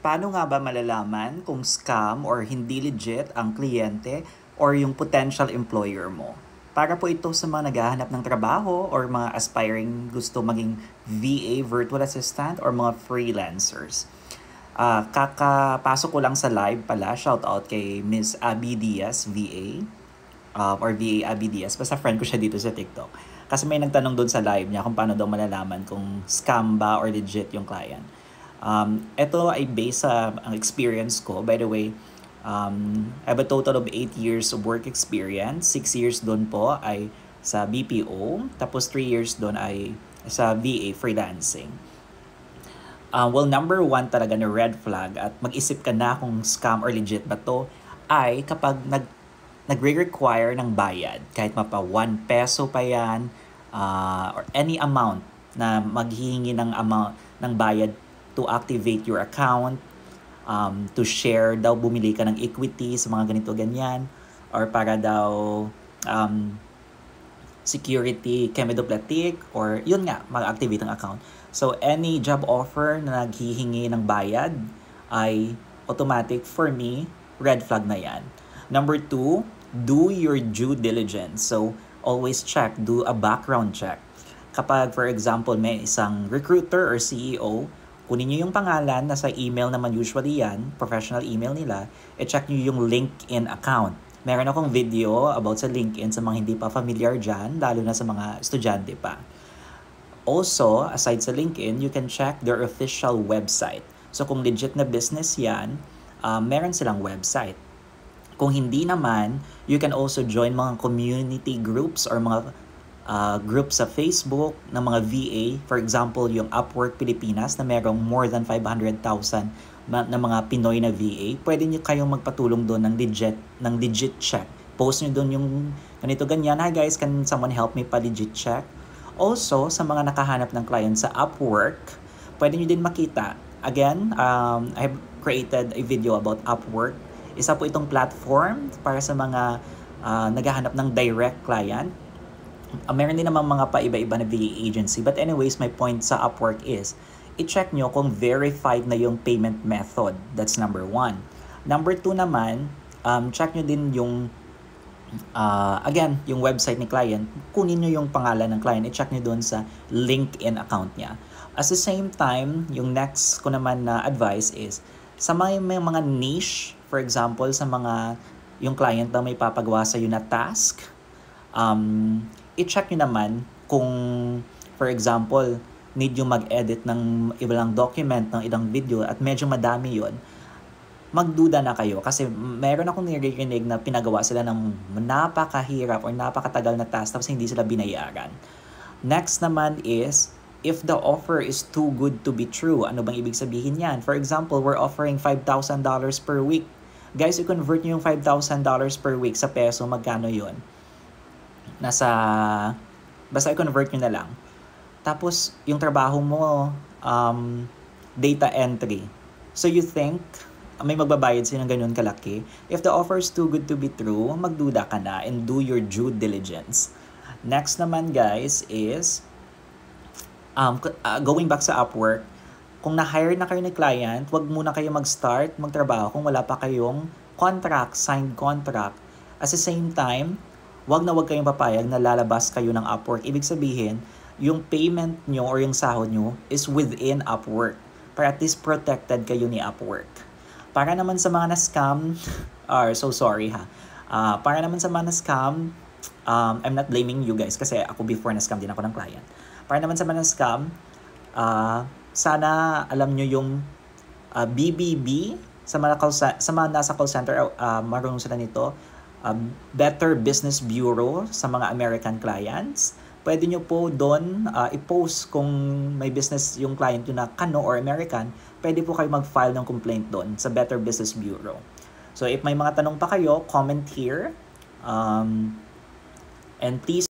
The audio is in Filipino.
Paano nga ba malalaman kung scam or hindi legit ang kliyente or yung potential employer mo? Para po ito sa mga naghahanap ng trabaho or mga aspiring gusto maging VA, virtual assistant, or mga freelancers. Kakapasok ko lang sa live pala, shout out kay Miss Abby Diaz, VA, or VA Abby Diaz. Basta friend ko siya dito sa TikTok. Kasi may nagtanong doon sa live niya kung paano daw malalaman kung scam ba or legit yung client. Ito ay based sa ang experience ko. By the way, I have a total of 8 years of work experience. 6 years doon po ay sa BPO. Tapos 3 years doon ay sa VA freelancing. Well, number one talaga na red flag at mag-isip ka na kung scam or legit ba to ay kapag nagre-require ng bayad. Kahit mapa 1 peso pa yan or any amount na maghihingi ng amount ng bayad to activate your account, to share daw, bumili ka ng equity sa mga ganito ganyan, or para daw security chemidopletic, or yun nga, mag-activate ang account. So any job offer na naghihingi ng bayad ay automatic for me, red flag na yan. Number 2, do your due diligence. So always check, do a background check. Kapag for example may isang recruiter or CEO, kunin nyo yung pangalan, nasa email naman usually yan, professional email nila, i-check nyo yung LinkedIn account. Meron akong video about sa LinkedIn sa mga hindi pa familiar dyan, lalo na sa mga estudyante pa. Also, aside sa LinkedIn, you can check their official website. So kung legit na business yan, meron silang website. Kung hindi naman, you can also join mga community groups or mga group sa Facebook ng mga VA. For example, yung Upwork Pilipinas na merong more than 500,000 na mga Pinoy na VA. Pwede nyo kayong magpatulong doon ng legit check. Post nyo doon yung ganito ganyan. Hi guys, can someone help me pa-legit check? Also, sa mga nakahanap ng client sa Upwork, pwede nyo din makita. Again, I have created a video about Upwork. Isa po itong platform para sa mga naghahanap ng direct client. Meron din naman mga paiba-iba na VA agency. But anyways, my point sa Upwork is, i-check nyo kung verified na yung payment method. That's number 1. Number 2 naman, check nyo din yung, again, yung website ni client. Kunin nyo yung pangalan ng client. I-check nyo doon sa LinkedIn account niya. At the same time, yung next ko naman na advice is, sa may mga niche, for example, sa mga, yung client na may papagawa sa'yo na task, i-check nyo naman kung, for example, need yung mag-edit ng ilang document, ng ilang video, at medyo madami yon, magduda na kayo. Kasi meron akong narinig na pinagawa sila ng napakahirap or napakatagal na task tapos hindi sila binayaran. Next naman is, if the offer is too good to be true, ano bang ibig sabihin yan? For example, we're offering $5,000 per week. Guys, i-convert nyo yung $5,000 per week sa peso, magkano yon? Basta i-convert nyo na lang. Tapos, yung trabaho mo, data entry. So you think, may magbabayad sila ng ganyan kalaki? If the offer is too good to be true, magduda ka na and do your due diligence. Next naman guys is, going back sa Upwork, kung na-hire na kayo ng client, wag muna kayo mag-start magtrabaho kung wala pa kayong contract, signed contract. At the same time, wag kayong papayag na lalabas kayo ng Upwork. Ibig sabihin, yung payment nyo or yung sahod nyo is within Upwork. Para at least protected kayo ni Upwork. Para naman sa mga na-scam, so sorry ha. Para naman sa mga na-scam, I'm not blaming you guys kasi ako before na-scam din ako ng client. Para naman sa mga na-scam, sana alam nyo yung BBB, sa mga nasa call center, marunong sila nito. Better Business Bureau sa mga American clients. Pwede nyo po doon i-post kung may business yung client yun na Kano or American, pwede po kayo mag-file ng complaint doon sa Better Business Bureau. So if may mga tanong pa kayo, comment here. And please